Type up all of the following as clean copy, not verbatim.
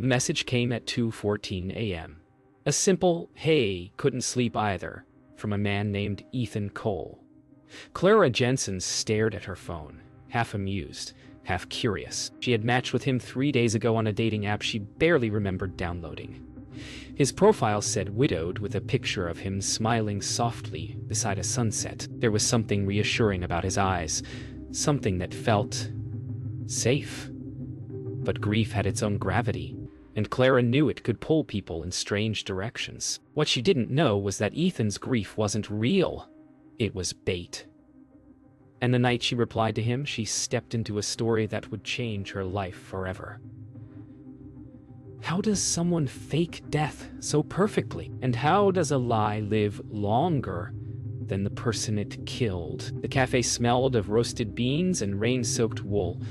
The message came at 2:14 a.m. A simple, "Hey, couldn't sleep either," from a man named Ethan Cole. Clara Jensen stared at her phone, half amused, half curious. She had matched with him 3 days ago on a dating app she barely remembered downloading. His profile said widowed, with a picture of him smiling softly beside a sunset. There was something reassuring about his eyes, something that felt safe. But grief had its own gravity, and Clara knew it could pull people in strange directions. What she didn't know was that Ethan's grief wasn't real. It was bait. And the night she replied to him, she stepped into a story that would change her life forever. How does someone fake death so perfectly? And how does a lie live longer than the person it killed? The cafe smelled of roasted beans and rain-soaked wool.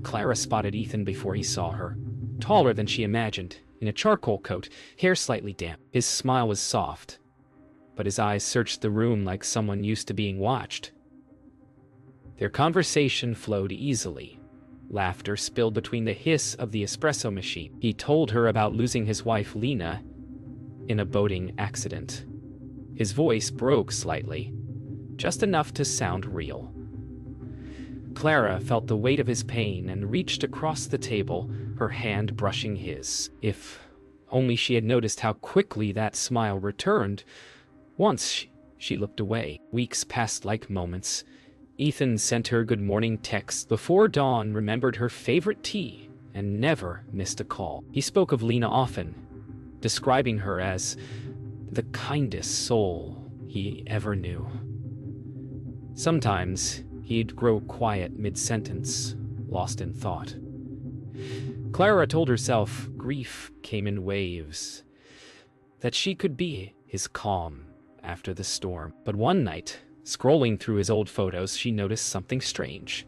Clara spotted Ethan before he saw her. Taller than she imagined, in a charcoal coat, hair slightly damp. His smile was soft, but his eyes searched the room like someone used to being watched. Their conversation flowed easily. Laughter spilled between the hiss of the espresso machine. He told her about losing his wife, Lena, in a boating accident. His voice broke slightly, just enough to sound real. Clara felt the weight of his pain and reached across the table, her hand brushing his. If only she had noticed how quickly that smile returned. Once she looked away. Weeks passed like moments. Ethan sent her good morning texts before dawn, remembered her favorite tea, and never missed a call. He spoke of Lena often, describing her as the kindest soul he ever knew. Sometimes he'd grow quiet mid-sentence, lost in thought. Clara told herself grief came in waves, that she could be his calm after the storm. But one night, scrolling through his old photos, she noticed something strange.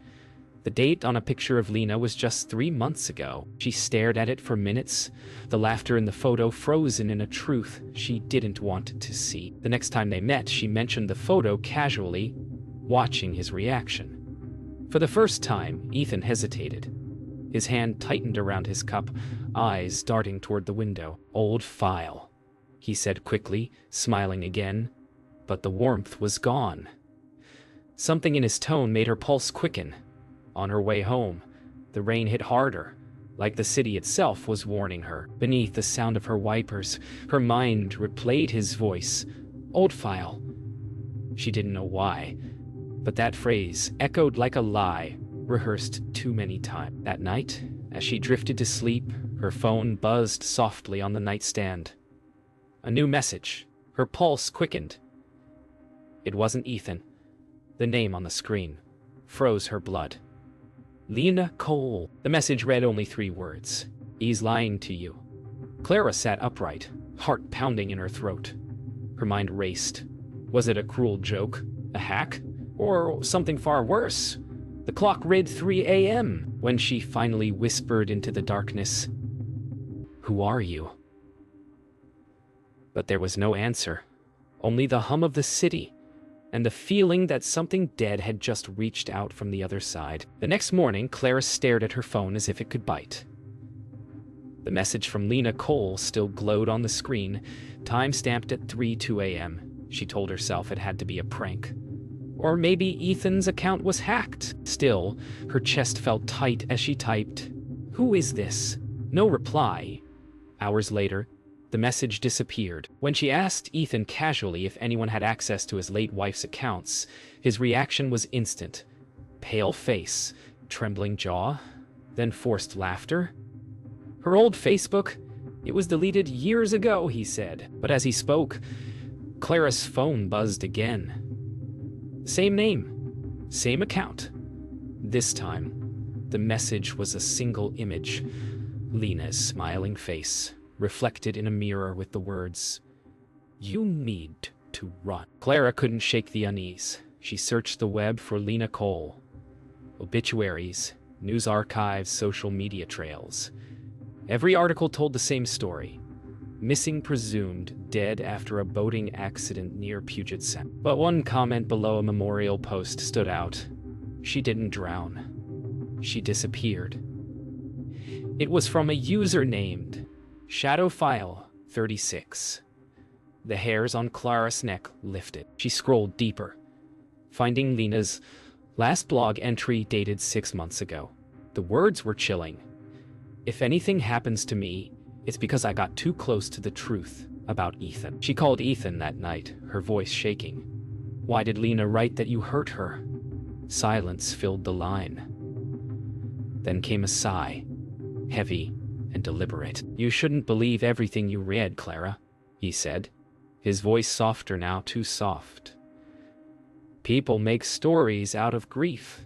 The date on a picture of Lena was just 3 months ago. She stared at it for minutes, the laughter in the photo frozen in a truth she didn't want to see. The next time they met, she mentioned the photo casually, watching his reaction. For the first time, Ethan hesitated. His hand tightened around his cup, eyes darting toward the window. "Old file," he said quickly, smiling again, but the warmth was gone. Something in his tone made her pulse quicken. On her way home, the rain hit harder, like the city itself was warning her. Beneath the sound of her wipers, her mind replayed his voice. "Old file." She didn't know why, but that phrase echoed like a lie, rehearsed too many times. That night, as she drifted to sleep, her phone buzzed softly on the nightstand. A new message. Her pulse quickened. It wasn't Ethan. The name on the screen froze her blood. Lena Cole. The message read only 3 words. "He's lying to you." Clara sat upright, heart pounding in her throat. Her mind raced. Was it a cruel joke? A hack? Or something far worse? The clock read 3 a.m. when she finally whispered into the darkness, "Who are you?" But there was no answer. Only the hum of the city, and the feeling that something dead had just reached out from the other side. The next morning, Clara stared at her phone as if it could bite. The message from Lena Cole still glowed on the screen, time-stamped at 3:02 a.m. She told herself it had to be a prank. Or maybe Ethan's account was hacked. Still, her chest felt tight as she typed, "Who is this?" No reply. Hours later, the message disappeared. When she asked Ethan casually if anyone had access to his late wife's accounts, his reaction was instant. Pale face, trembling jaw, then forced laughter. Her old Facebook? It was deleted years ago, he said. But as he spoke, Clara's phone buzzed again. Same name, same account. This time, the message was a single image. Lena's smiling face, reflected in a mirror with the words, "You need to run." Clara couldn't shake the unease. She searched the web for Lena Cole. Obituaries, news archives, social media trails. Every article told the same story. Missing presumed, dead after a boating accident near Puget Sound. But one comment below a memorial post stood out. She didn't drown. She disappeared. It was from a user named Shadow File 36. The hairs on Clara's neck lifted. She scrolled deeper, finding Lena's last blog entry dated 6 months ago. The words were chilling. If anything happens to me, it's because I got too close to the truth about Ethan. She called Ethan that night, her voice shaking. Why did Lena write that you hurt her? Silence filled the line. Then came a sigh, heavy and deliberate. You shouldn't believe everything you read, Clara, he said, his voice softer now, too soft. People make stories out of grief.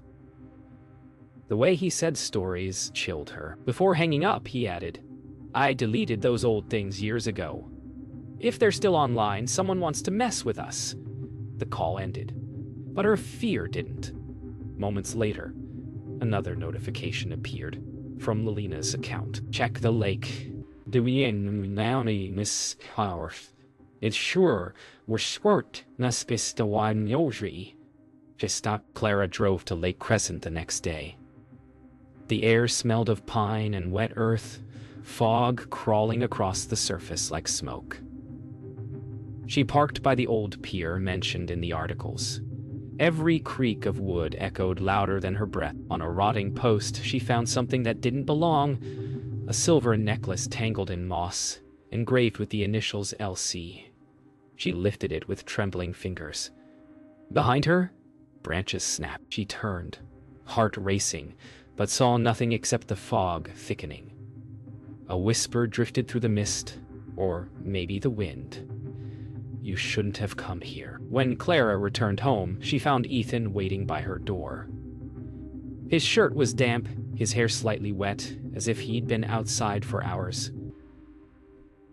The way he said stories chilled her. Before hanging up, he added, I deleted those old things years ago. If they're still online, someone wants to mess with us. The call ended, but her fear didn't. Moments later, another notification appeared from Lena's account. Check the lake. It's sure we're short naspistawanyoji. Just stop. Clara drove to Lake Crescent the next day. The air smelled of pine and wet earth, fog crawling across the surface like smoke. She parked by the old pier mentioned in the articles. Every creak of wood echoed louder than her breath. On a rotting post, she found something that didn't belong, a silver necklace tangled in moss, engraved with the initials LC. She lifted it with trembling fingers. Behind her, branches snapped. She turned, heart racing, but saw nothing except the fog thickening. A whisper drifted through the mist, or maybe the wind. You shouldn't have come here. When Clara returned home, she found Ethan waiting by her door. His shirt was damp, his hair slightly wet, as if he'd been outside for hours.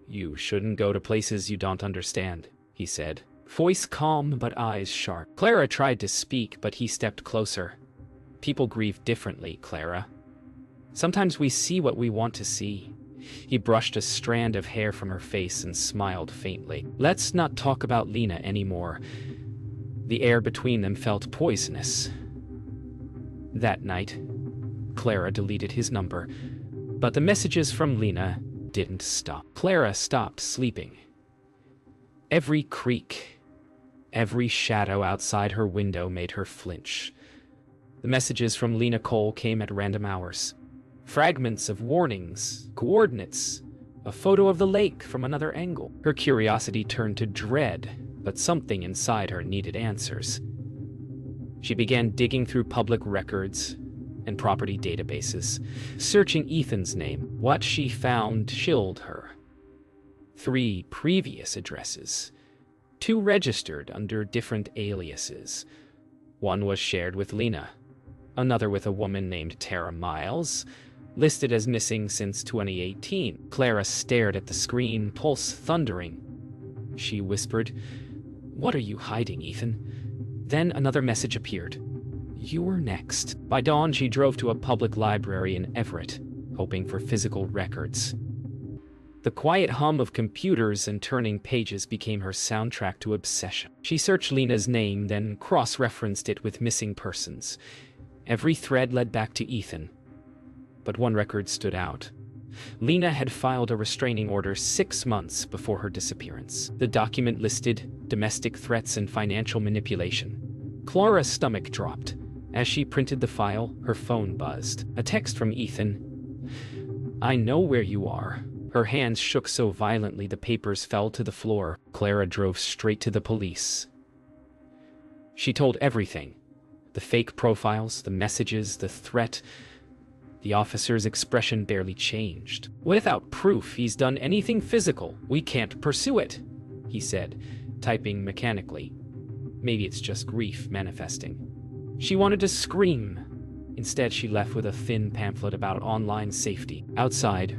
You shouldn't go to places you don't understand, he said, voice calm but eyes sharp. Clara tried to speak, but he stepped closer. People grieve differently, Clara. Sometimes we see what we want to see. He brushed a strand of hair from her face and smiled faintly. Let's not talk about Lena anymore. The air between them felt poisonous. That night, Clara deleted his number, but the messages from Lena didn't stop. Clara stopped sleeping. Every creak, every shadow outside her window made her flinch. The messages from Lena Cole came at random hours. Fragments of warnings, coordinates, a photo of the lake from another angle. Her curiosity turned to dread, but something inside her needed answers. She began digging through public records and property databases, searching Ethan's name. What she found chilled her. 3 previous addresses, 2 registered under different aliases. One was shared with Lena, another with a woman named Tara Miles, listed as missing since 2018. Clara stared at the screen, pulse thundering. She whispered, What are you hiding, Ethan? Then another message appeared. You were next. By dawn, she drove to a public library in Everett, hoping for physical records. The quiet hum of computers and turning pages became her soundtrack to obsession. She searched Lena's name, then cross-referenced it with missing persons. Every thread led back to Ethan, but one record stood out. Lena had filed a restraining order 6 months before her disappearance. The document listed domestic threats and financial manipulation. Clara's stomach dropped. As she printed the file, her phone buzzed. A text from Ethan. I know where you are. Her hands shook so violently the papers fell to the floor. Clara drove straight to the police. She told everything. The fake profiles, the messages, the threat. The officer's expression barely changed. Without proof he's done anything physical, we can't pursue it, he said, typing mechanically. Maybe it's just grief manifesting. She wanted to scream. Instead, she left with a thin pamphlet about online safety. Outside,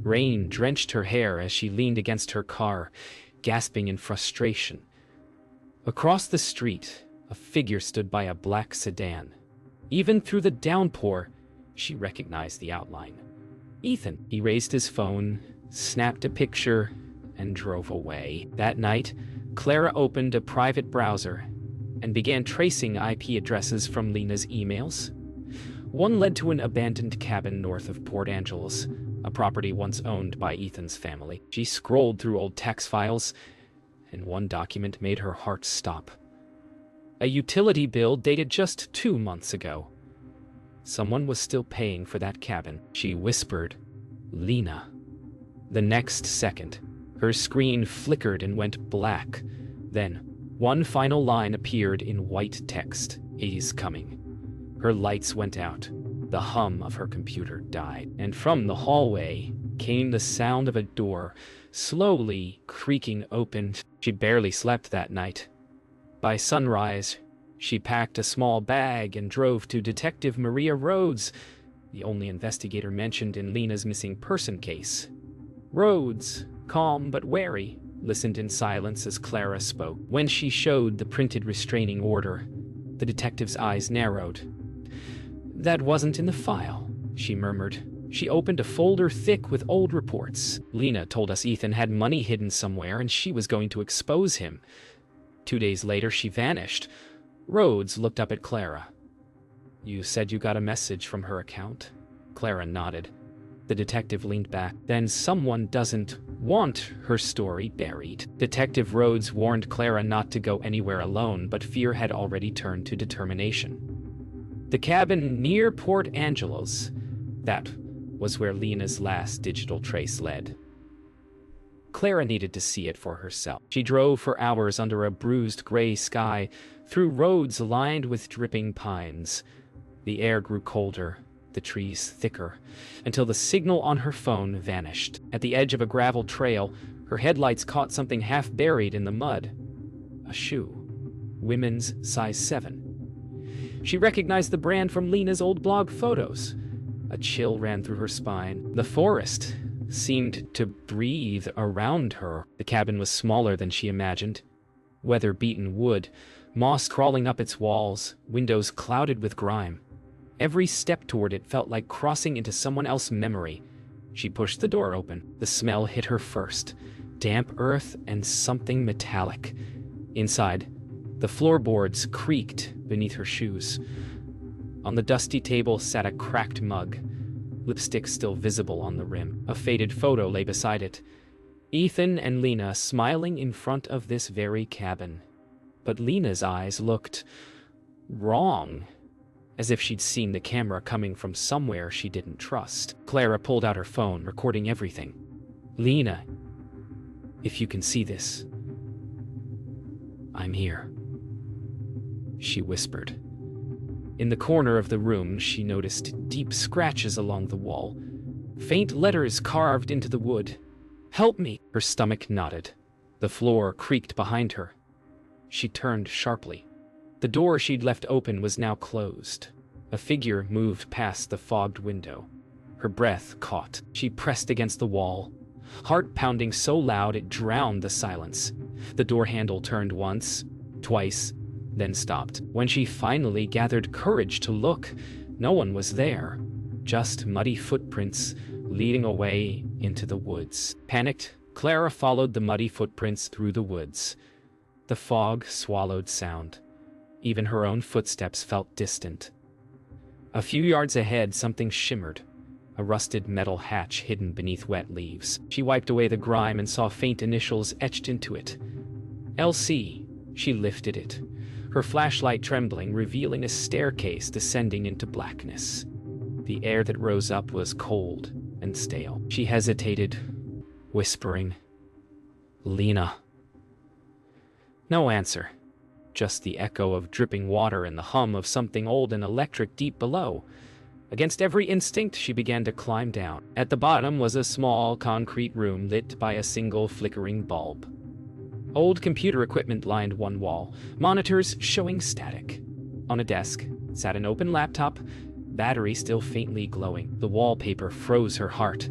rain drenched her hair as she leaned against her car, gasping in frustration. Across the street, a figure stood by a black sedan. Even through the downpour, she recognized the outline. Ethan. He raised his phone, snapped a picture, and drove away. That night, Clara opened a private browser and began tracing IP addresses from Lena's emails. One led to an abandoned cabin north of Port Angeles, a property once owned by Ethan's family. She scrolled through old tax files, and one document made her heart stop. A utility bill dated just 2 months ago. Someone was still paying for that cabin. She whispered, "Lena." The next second, her screen flickered and went black. Then, one final line appeared in white text. "He's coming." Her lights went out. The hum of her computer died. And from the hallway came the sound of a door slowly creaking open. She barely slept that night. By sunrise, she packed a small bag and drove to Detective Maria Rhodes, the only investigator mentioned in Lena's missing person case. Rhodes, calm but wary, listened in silence as Clara spoke. When she showed the printed restraining order, the detective's eyes narrowed. "That wasn't in the file," she murmured. She opened a folder thick with old reports. "Lena told us Ethan had money hidden somewhere and she was going to expose him. 2 days later, she vanished." Rhodes looked up at Clara. "You said you got a message from her account?" Clara nodded. The detective leaned back. "Then someone doesn't want her story buried." Detective Rhodes warned Clara not to go anywhere alone, but fear had already turned to determination. The cabin near Port Angelos, that was where Lena's last digital trace led. Clara needed to see it for herself. She drove for hours under a bruised gray sky, through roads lined with dripping pines. The air grew colder, the trees thicker, until the signal on her phone vanished. At the edge of a gravel trail, her headlights caught something half buried in the mud. A shoe. Women's size 7. She recognized the brand from Lena's old blog photos. A chill ran through her spine. The forest seemed to breathe around her. The cabin was smaller than she imagined. Weather-beaten wood, moss crawling up its walls, windows clouded with grime. Every step toward it felt like crossing into someone else's memory. She pushed the door open. The smell hit her first. Damp earth and something metallic. Inside, the floorboards creaked beneath her shoes. On the dusty table sat a cracked mug, lipstick still visible on the rim. A faded photo lay beside it. Ethan and Lena smiling in front of this very cabin. But Lena's eyes looked wrong, as if she'd seen the camera coming from somewhere she didn't trust. Clara pulled out her phone, recording everything. "Lena, if you can see this, I'm here," she whispered. In the corner of the room, she noticed deep scratches along the wall, faint letters carved into the wood. "Help me!" Her stomach knotted. The floor creaked behind her. She turned sharply. The door she'd left open was now closed. A figure moved past the fogged window. Her breath caught. She pressed against the wall, heart pounding so loud it drowned the silence. The door handle turned once, twice, then stopped. When she finally gathered courage to look, no one was there, just muddy footprints leading away into the woods. Panicked, Clara followed the muddy footprints through the woods. The fog swallowed sound. Even her own footsteps felt distant. A few yards ahead, something shimmered, a rusted metal hatch hidden beneath wet leaves. She wiped away the grime and saw faint initials etched into it. LC. She lifted it, her flashlight trembling, revealing a staircase descending into blackness. The air that rose up was cold and stale. She hesitated, whispering, "Lena." No answer, just the echo of dripping water and the hum of something old and electric deep below. Against every instinct, she began to climb down. At the bottom was a small concrete room lit by a single flickering bulb. Old computer equipment lined one wall, monitors showing static. On a desk sat an open laptop, battery still faintly glowing. The wallpaper froze her heart.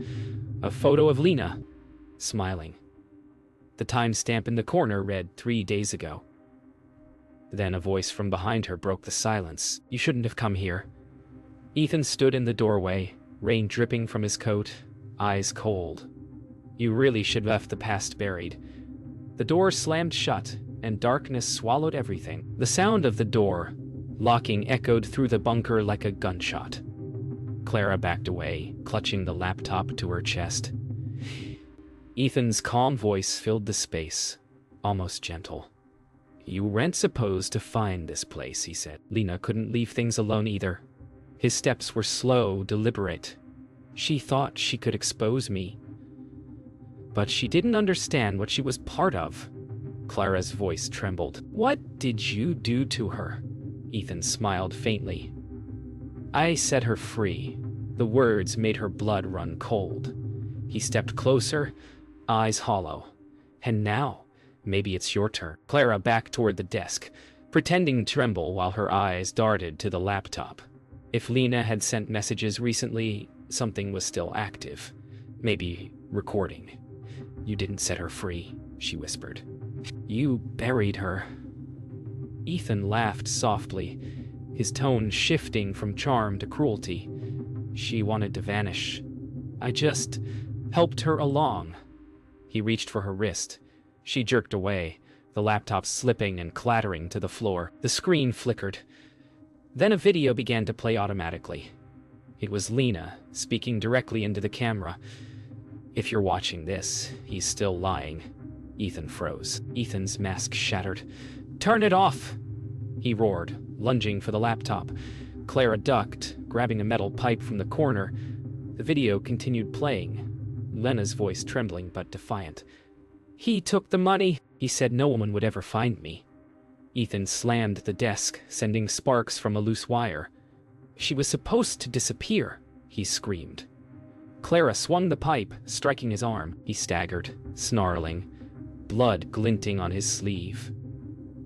A photo of Lena, smiling. The timestamp in the corner read 3 days ago. Then a voice from behind her broke the silence. "You shouldn't have come here." Ethan stood in the doorway, rain dripping from his coat, eyes cold. "You really should have left the past buried." The door slammed shut, and darkness swallowed everything. The sound of the door locking echoed through the bunker like a gunshot. Clara backed away, clutching the laptop to her chest. Ethan's calm voice filled the space, almost gentle. "You weren't supposed to find this place," he said. Lena couldn't leave things alone either. His steps were slow, deliberate. She thought she could expose me, but she didn't understand what she was part of. Clara's voice trembled. "What did you do to her?" Ethan smiled faintly. "I set her free." The words made her blood run cold. He stepped closer, eyes hollow. "And now, maybe it's your turn." Clara backed toward the desk, pretending to tremble while her eyes darted to the laptop. If Lena had sent messages recently, something was still active. Maybe recording. "You didn't set her free," she whispered. "You buried her." Ethan laughed softly, his tone shifting from charm to cruelty. "She wanted to vanish. I just helped her along." He reached for her wrist. She jerked away, the laptop slipping and clattering to the floor. The screen flickered. Then a video began to play automatically. It was Lena, speaking directly into the camera. "If you're watching this, he's still lying." Ethan froze. Ethan's mask shattered. "Turn it off!" he roared, lunging for the laptop. Clara ducked, grabbing a metal pipe from the corner. The video continued playing, Lena's voice trembling but defiant. "He took the money. He said no one would ever find me." Ethan slammed the desk, sending sparks from a loose wire. "She was supposed to disappear," he screamed. Clara swung the pipe, striking his arm. He staggered, snarling, blood glinting on his sleeve.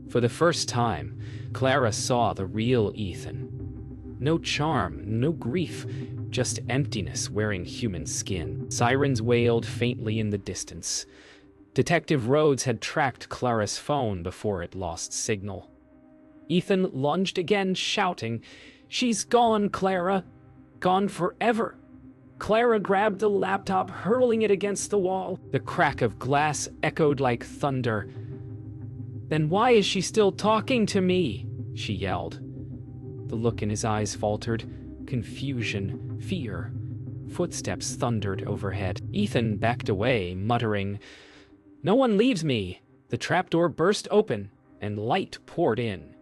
For the first time, Clara saw the real Ethan. No charm, no grief, just emptiness wearing human skin. Sirens wailed faintly in the distance. Detective Rhodes had tracked Clara's phone before it lost signal. Ethan lunged again, shouting, "She's gone, Clara! Gone forever!" Clara grabbed the laptop, hurling it against the wall. The crack of glass echoed like thunder. "Then why is she still talking to me?" she yelled. The look in his eyes faltered. Confusion, fear. Footsteps thundered overhead. Ethan backed away, muttering, "No one leaves me!" The trapdoor burst open, and light poured in.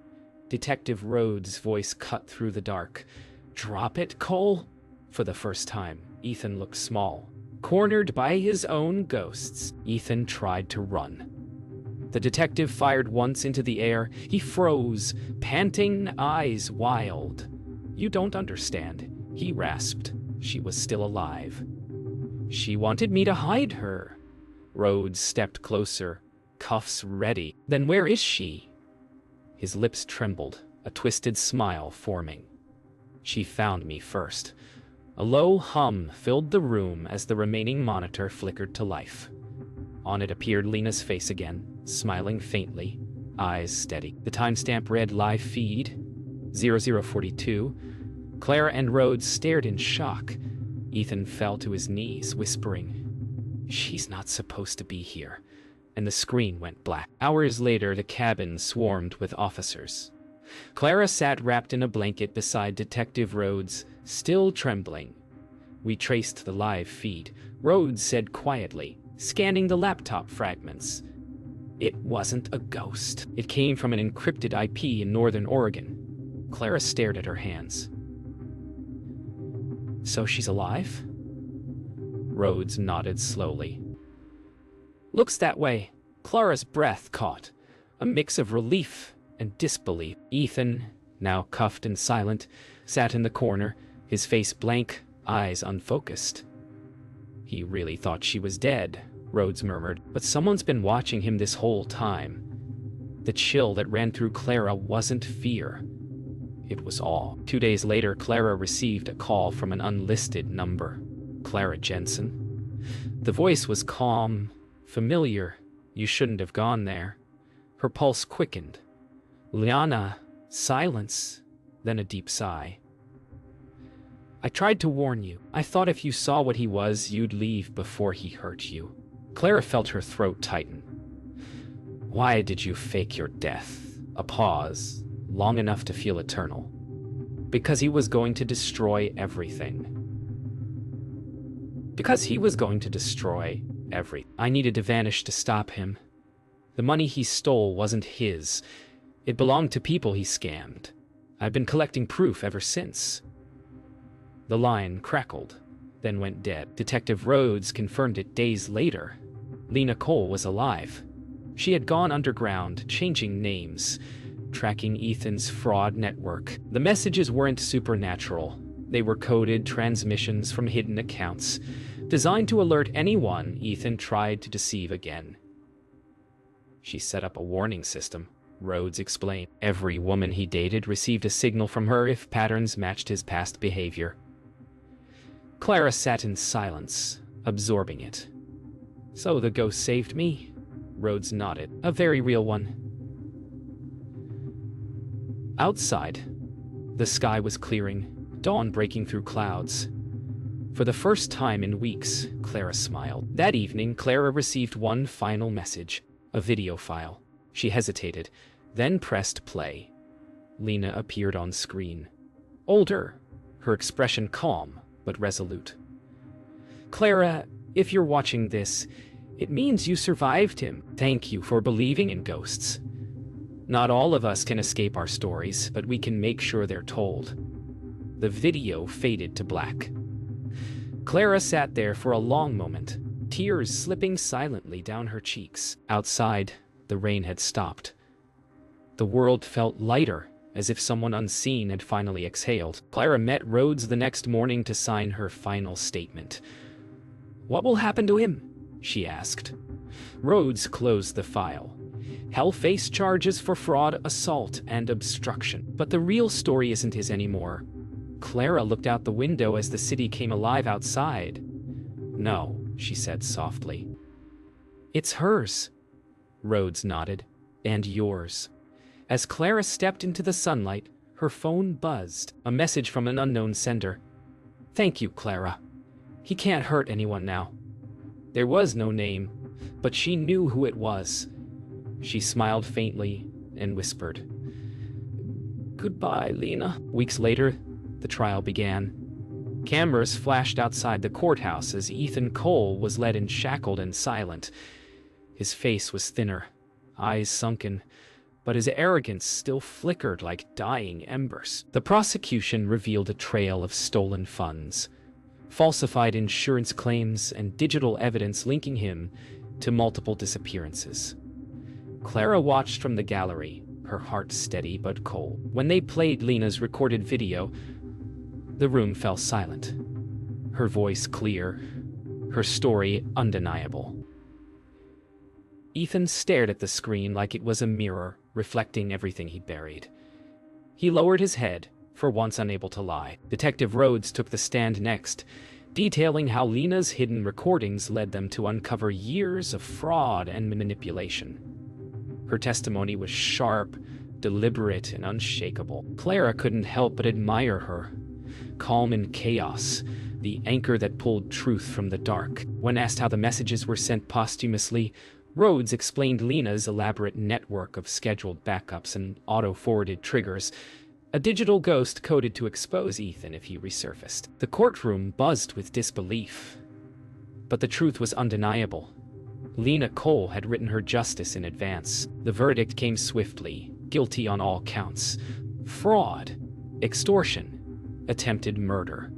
Detective Rhodes' voice cut through the dark. "Drop it, Cole?" For the first time, Ethan looked small, cornered by his own ghosts. Ethan tried to run. The detective fired once into the air. He froze, panting, eyes wild. "You don't understand," he rasped. "She was still alive. She wanted me to hide her." Rhodes stepped closer, cuffs ready. "Then where is she?" His lips trembled, a twisted smile forming. "She found me first." A low hum filled the room as the remaining monitor flickered to life. On it appeared Lena's face again, smiling faintly, eyes steady. The timestamp read live feed, 0042. Clara and Rhodes stared in shock. Ethan fell to his knees, whispering, "She's not supposed to be here." And the screen went black. Hours later, the cabin swarmed with officers. Clara sat wrapped in a blanket beside Detective Rhodes, still trembling. "We traced the live feed," Rhodes said quietly, scanning the laptop fragments. "It wasn't a ghost. It came from an encrypted IP in Northern Oregon." Clara stared at her hands. "So she's alive?" Rhodes nodded slowly. "Looks that way." Clara's breath caught, a mix of relief and disbelief. Ethan, now cuffed and silent, sat in the corner, his face blank, eyes unfocused. "He really thought she was dead," Rhodes murmured, "but someone's been watching him this whole time." The chill that ran through Clara wasn't fear. It was awe. 2 days later, Clara received a call from an unlisted number. Clara Jensen. The voice was calm, familiar. "You shouldn't have gone there." Her pulse quickened. "Liana," silence, then a deep sigh. "I tried to warn you. I thought if you saw what he was, you'd leave before he hurt you." Clara felt her throat tighten. "Why did you fake your death?" A pause, long enough to feel eternal. Because he was going to destroy everything. Because he was going to destroy everything. I needed to vanish to stop him. The money he stole wasn't his. It belonged to people he scammed. I've been collecting proof ever since. The line crackled, then went dead. Detective Rhodes confirmed it days later. Lena Cole was alive. She had gone underground, changing names, tracking Ethan's fraud network. The messages weren't supernatural. They were coded transmissions from hidden accounts, designed to alert anyone Ethan tried to deceive again. She set up a warning system, Rhodes explained. Every woman he dated received a signal from her if patterns matched his past behavior. Clara sat in silence, absorbing it. So the ghost saved me? Rhodes nodded. A very real one. Outside, the sky was clearing, dawn breaking through clouds. For the first time in weeks, Clara smiled. That evening, Clara received one final message, a video file. She hesitated, then pressed play. Lena appeared on screen. Older, her expression calm but resolute. Clara, if you're watching this, it means you survived him. Thank you for believing in ghosts. Not all of us can escape our stories, but we can make sure they're told. The video faded to black. Clara sat there for a long moment, tears slipping silently down her cheeks. Outside, the rain had stopped. The world felt lighter, as if someone unseen had finally exhaled. Clara met Rhodes the next morning to sign her final statement. What will happen to him? She asked. Rhodes closed the file. He'll face charges for fraud, assault, and obstruction. But the real story isn't his anymore. Clara looked out the window as the city came alive outside. No, she said softly. It's hers. Rhodes nodded. And yours. As Clara stepped into the sunlight, her phone buzzed. A message from an unknown sender. Thank you, Clara. He can't hurt anyone now. There was no name, but she knew who it was. She smiled faintly and whispered, Goodbye, Lena. Weeks later, the trial began. Cameras flashed outside the courthouse as Ethan Cole was led in shackled and silent. His face was thinner, eyes sunken, but his arrogance still flickered like dying embers. The prosecution revealed a trail of stolen funds, falsified insurance claims, and digital evidence linking him to multiple disappearances. Clara watched from the gallery, her heart steady but cold. When they played Lena's recorded video, the room fell silent. Her voice clear, her story undeniable. Ethan stared at the screen like it was a mirror, reflecting everything he buried. He lowered his head, for once unable to lie. Detective Rhodes took the stand next, detailing how Lena's hidden recordings led them to uncover years of fraud and manipulation. Her testimony was sharp, deliberate, and unshakable. Clara couldn't help but admire her. Calm in chaos, the anchor that pulled truth from the dark. When asked how the messages were sent posthumously, Rhodes explained Lena's elaborate network of scheduled backups and auto-forwarded triggers, a digital ghost coded to expose Ethan if he resurfaced. The courtroom buzzed with disbelief. But the truth was undeniable. Lena Cole had written her justice in advance. The verdict came swiftly, guilty on all counts. Fraud, extortion, attempted murder.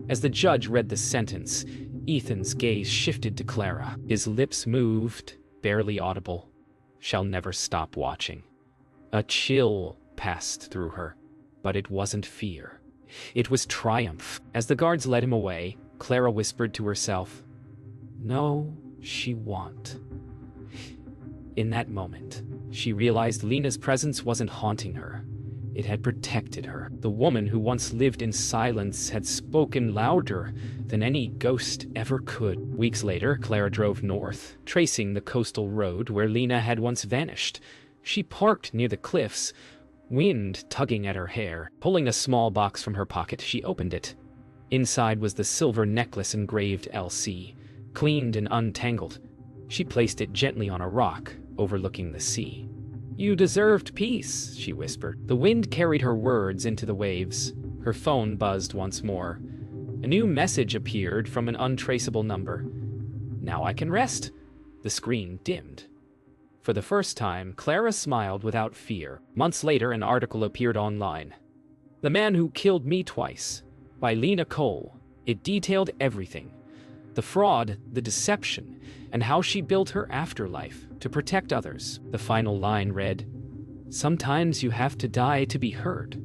As the judge read the sentence, Ethan's gaze shifted to Clara. His lips moved, barely audible. Shall never stop watching. A chill passed through her, but it wasn't fear. It was triumph. As the guards led him away, Clara whispered to herself, "No, she won't." In that moment, she realized Lena's presence wasn't haunting her. It had protected her. The woman who once lived in silence had spoken louder than any ghost ever could. Weeks later, Clara drove north, tracing the coastal road where Lena had once vanished. She parked near the cliffs, wind tugging at her hair. Pulling a small box from her pocket, she opened it. Inside was the silver necklace engraved LC, cleaned and untangled. She placed it gently on a rock, overlooking the sea. "You deserved peace," she whispered. The wind carried her words into the waves, Her phone buzzed once more. A new message appeared from an untraceable number. Now I can rest. The screen dimmed. For the first time, Clara smiled without fear. Months later, an article appeared online. The Man Who Killed Me Twice, by Lena Cole. It detailed everything. The fraud, the deception, and how she built her afterlife to protect others. The final line read, "Sometimes you have to die to be heard."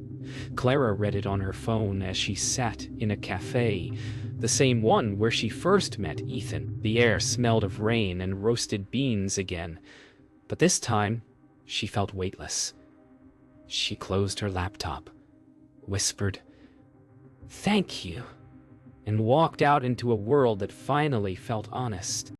Clara read it on her phone as she sat in a cafe, the same one where she first met Ethan. The air smelled of rain and roasted beans again, but this time she felt weightless. She closed her laptop, whispered, "Thank you," and walked out into a world that finally felt honest.